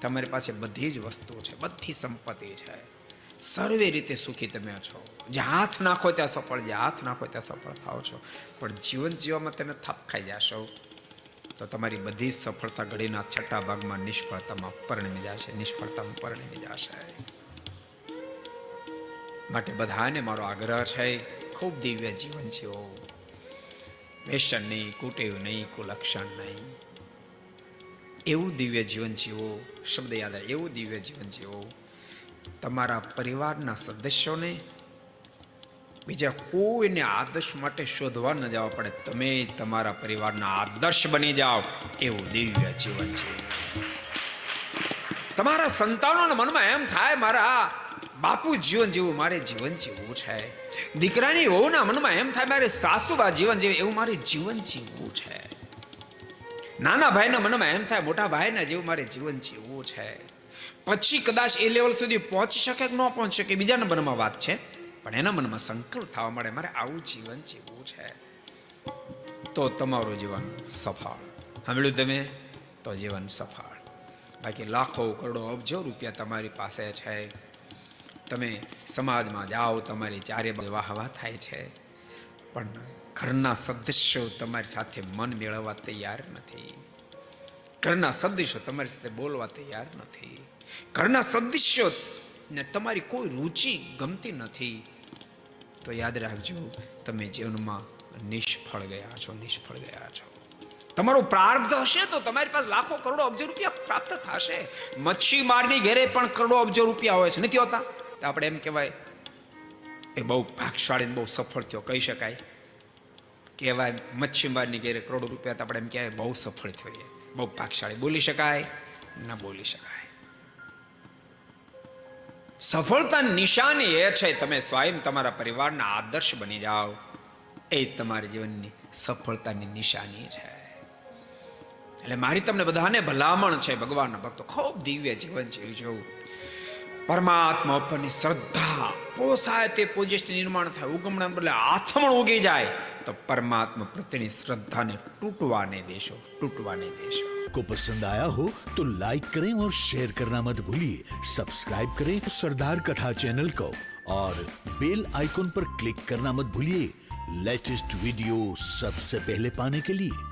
તમારી પાસે બધી જ વસ્તુઓ છે, બધી સંપત્તિ છે, સર્વે રીતે સુખી તમે છો, જ્યાં હાથ નાખો ત્યાં સફળ, જ્યાં હાથ નાખો ત્યાં સફળ થાઓ છો. પણ જીવન જીવવામાં તમે થાપ ખાઈ જશો તો તમારી બધી સફળતા ઘડીના છઠ્ઠા ભાગમાં નિષ્ફળતામાં પરિણમી જશે, નિષ્ફળતામાં પરિણમી જશે. માટે બધાને મારો આગ્રહ છે, ખૂબ દિવ્ય જીવન જીવો, વ્યસન નહીં, કુટેવ નહીં, કુલક્ષણ નહીં, એવું દિવ્ય જીવન જીવો. શબ્દ યાદ આવે, એવું દિવ્ય જીવન જીવો. તમારા પરિવારના સદસ્યોને બીજા કોઈને આદર્શ માટે શોધવા ન જવા પડે, તમે તમારા પરિવારના આદર્શ બની જાઓ, એવું દિવ્ય જીવન છે. તમારા સંતાનોના મનમાં એમ થાય મારા બાપુ જીવન જીવવું, મારે જીવન જીવવું છે. દીકરાની વહુના મનમાં એમ થાય મારે સાસુબા જીવન જીવે, એવું મારે જીવન જીવવું છે. નાના ભાઈના મનમાં એમ થાય મોટા ભાઈના જેવું મારે જીવન જીવવું છે. પછી કદાચ એ લેવલ સુધી પહોંચી શકે કે ન પહોંચી શકે બીજાના મનમાં વાત છે, પણ એના મનમાં સંકલ્પ થવા મળે મારે આવું જીવન જીવવું છે, તો તમારું જીવન સફળ. સાંભળ્યું તમે? તો જીવન સફળ. બાકી લાખો કરોડો અબજો રૂપિયા તમારી પાસે છે, તમે સમાજમાં જાઓ, તમારી ચારે બાજુ વાહવા થાય છે, પણ ઘરના સદસ્યો તમારી સાથે મન મેળવવા તૈયાર નથી. ઘરના સદસ્યો તમારી સાથે બોલવા તૈયાર નથી. ઘરના સદસ્યો ને તમારી કોઈ રુચિ ગમતી નથી. તો યાદ રાખજો, તમે જીવનમાં નિષ્ફળ ગયા છો, નિષ્ફળ ગયા છો. તમારો પ્રારબ્ધ હશે તો તમારી પાસે લાખો કરોડો અબજો રૂપિયા પ્રાપ્ત થશે. મચ્છી મારની ઘેરે પણ કરોડો અબજો રૂપિયા હોય છે, નથી હોતા? તો આપણે એમ કહેવાય એ બહુ ભાગશાળી, બહુ સફળ થયો કહી શકાય? કહેવાય મચ્છીમારની ઘેરે કરોડો રૂપિયા, તો આપણે એમ કહેવાય બહુ સફળ થઈએ, બહુ ભાગશાળી. બોલી શકાય? ન બોલી શકાય. સફળતાની નિશાની એ છે તમે સ્વયં તમારા પરિવારના આદર્શ બની જાઓ, એ તમારા જીવનની સફળતાની નિશાની છે. એટલે મારી તમને બધાને ભલામણ છે, ભગવાનના ભક્તો, ખૂબ દિવ્ય જીવન જીવજો. પરમાત્મા ઉપરની શ્રદ્ધા પોસાય તે પોજિસ્ટ નિર્માણ થાય. ઉગમણા બદલે આથમણ ઉગી જાય તો પરમાત્મા પ્રત્યેની શ્રદ્ધાને टूटवाने देशो, टूटवाने देशो. को पसंद आया हो तो लाइक करें और शेयर करना मत भूलिए. सब्सक्राइब करें सरदार कथा चैनल को और बेल आइकॉन पर क्लिक करना मत भूलिए लेटेस्ट वीडियो सबसे पहले पाने के लिए.